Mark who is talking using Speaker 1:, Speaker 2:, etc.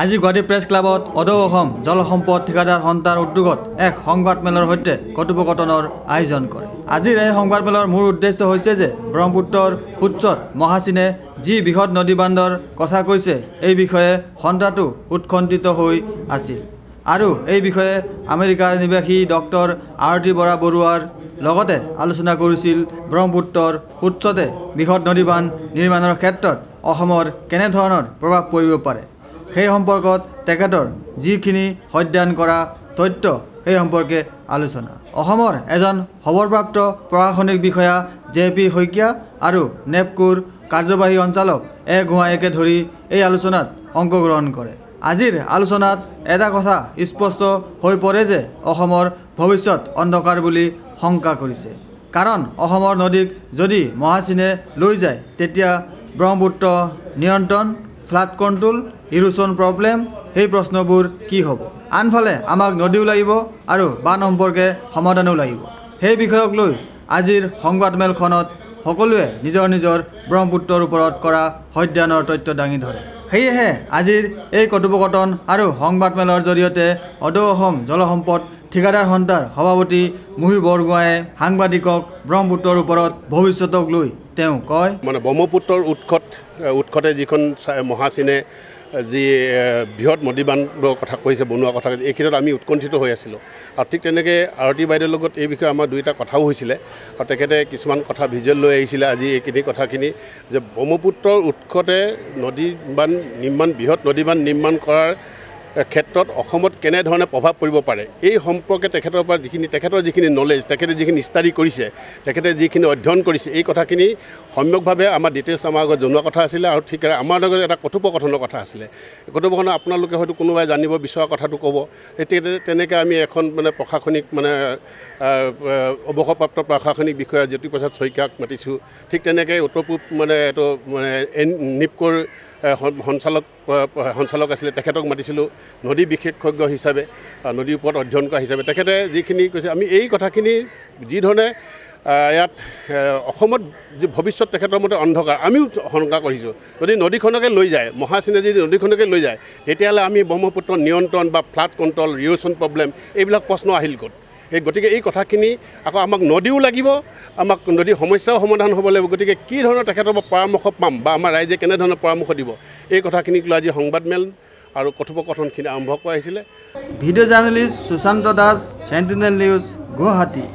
Speaker 1: আজি গুৱাহাটী প্ৰেছ ক্লাবত অদৌ অসম জল সম্পদ ঠিকাদাৰ সন্থাৰ উদ্যোগত এক সংবাদমেলৰ সৈতে কথোপকথনৰ আয়োজন কৰে। আজিৰ এই সংবাদমেলৰ মূল উদ্দেশ্য হৈছে যে ব্ৰহ্মপুত্ৰৰ সুৎসত মহাসিনে যি বৃহৎ নদী বান্ধৰ কথা কৈছে এই বিষয়ে সন্থাটো উৎকণ্ঠিত হৈ আছিল আৰু এই বিষয়ে আমেৰিকাৰ নিবাসী ডক্টৰ আৰতি বৰা বৰুৱাৰ লগতে আলোচনা কৰিছিল। ব্ৰহ্মপুত্ৰৰ সুৎসতে বৃহৎ নদী বান্ধ নিৰ্মাণৰ ক্ষেত্ৰত অসমৰ কেনেধৰণৰ প্ৰভাৱ পৰিব পাৰে সেই সম্পৰ্কত তেখেতৰ যিখিনি সন্ধান কৰা তথ্য সেই সম্পৰ্কে আলোচনা। অসমৰ এজন খবৰপ্ৰাপ্ত প্ৰশাসনিক বিষয়া JP শইকীয়া আৰু নেপকোৰ কাৰ্যবাহী সঞ্চালক এ গোহাঁইকে ধৰি এই আলোচনাত অংশগ্ৰহণ কৰে। আজিৰ আলোচনাত এটা কথা স্পষ্ট হৈ পৰে যে অসমৰ ভৱিষ্যত অন্ধকাৰ বুলি শংকা কৰিছে। কাৰণ অসমৰ নদীক যদি মহাসিনে লৈ যায় তেতিয়া ব্ৰহ্মপুত্ৰ নিয়ন্ত্ৰণ, ফ্লাড কণ্ট্ৰোল, ইৰোশ্যন প্ৰব্লেম সেই প্ৰশ্নবোৰ কি হ'ব। আনফালে আমাক নদীও লাগিব আৰু বান সম্পৰ্কে সমাধানো লাগিব। সেই বিষয়ক লৈ আজিৰ সংবাদমেলখনত সকলোৱে নিজৰ নিজৰ ব্ৰহ্মপুত্ৰৰ ওপৰত কৰা সন্ধানৰ তথ্য দাঙি ধৰে। সেয়েহে আজিৰ এই কথোপকথন আৰু সংবাদমেলৰ জৰিয়তে অদৌ অসম জলসম্পদ ঠিকাদাৰ সন্থাৰ সভাপতি মুহিৰ বৰগোহাঁয়ে সাংবাদিকক ব্ৰহ্মপুত্ৰৰ ওপৰত ভৱিষ্যতক লৈ তেওঁ কয়,
Speaker 2: ব্ৰহ্মপুত্ৰৰ উৎসতে যিখন মহাসিনে যি বৃহৎ নদী বান্ধৰ কথা কৈছে, বনোৱা কথা কৈছে, এই ক্ষেত্ৰত আমি উৎকণ্ঠিত হৈ আছিলোঁ। আৰু ঠিক তেনেকৈ আৰতি বাইদেউৰ লগত এই বিষয়ে আমাৰ দুয়োটা কথাও হৈছিলে আৰু তেখেতে কিছুমান কথা ভিজুৱেল লৈ আহিছিলে। আজি এইখিনি কথাখিনি যে ব্ৰহ্মপুত্ৰৰ উৎসতে বৃহৎ নদী বান্ধ নিৰ্মাণ কৰাৰ ক্ষেত্ৰত অসমত কেনেধৰণে প্ৰভাৱ পৰিব পাৰে এই সম্পৰ্কে তেখেতৰ যিখিনি নলেজ, তেখেতে যিখিনি ষ্টাডি কৰিছে, তেখেতে যিখিনি অধ্যয়ন কৰিছে, এই কথাখিনি সম্যকভাৱে আমাৰ ডিটেইলছ আমাৰ আগত জনোৱা কথা আছিলে। আৰু ঠিক আমাৰ লগত এটা কথোপকথনৰ কথা আছিলে। কথোপকথন আপোনালোকে হয়তো কোনোবাই জানিব বিচৰা কথাটো ক'ব। তেনেকৈ আমি এখন প্ৰশাসনিক অৱসৰপ্ৰাপ্ত প্ৰশাসনিক বিষয়া জ্যোতিপ্ৰসাদ শইকীয়াক মাতিছোঁ। ঠিক তেনেকৈ উত্তৰ পূব এইটো নিপকোৰ সঞ্চালক আছিলে, তেখেতক মাতিছিলোঁ নদী বিশেষজ্ঞ হিচাপে, নদীৰ ওপৰত অধ্যয়ন কৰা হিচাপে। তেখেতে যিখিনি কৈছে আমি এই কথাখিনি যিধৰণে ইয়াত অসমত যি ভৱিষ্যত তেখেতৰ মতে অন্ধকাৰ, আমিও শংকা কৰিছোঁ। যদি নদীখনকে লৈ যায়, মহাসিনে যদি নদীখনকে লৈ যায় তেতিয়াহ'লে আমি ব্ৰহ্মপুত্ৰৰ নিয়ন্ত্ৰণ বা ফ্লাড কণ্ট্ৰোল, ইৰোশ্যন প্ৰব্লেম এইবিলাক প্ৰশ্ন আহিল ক'ত। গতিকে এই কথাখিনি আকৌ আমাক নদীও লাগিব, আমাক নদীৰ সমস্যাও সমাধান হ'ব লাগিব। গতিকে কি ধৰণৰ তেখেতৰ পৰামৰ্শ পাম বা আমাৰ ৰাইজে কেনেধৰণৰ পৰামৰ্শ দিব এই কথাখিনিক লৈ আজি সংবাদমেল আৰু কথোপকথনখিনি আৰম্ভ কৰা হৈছিলে।
Speaker 1: Video' journalist Sushant Das, Sentinel News, Guwahati.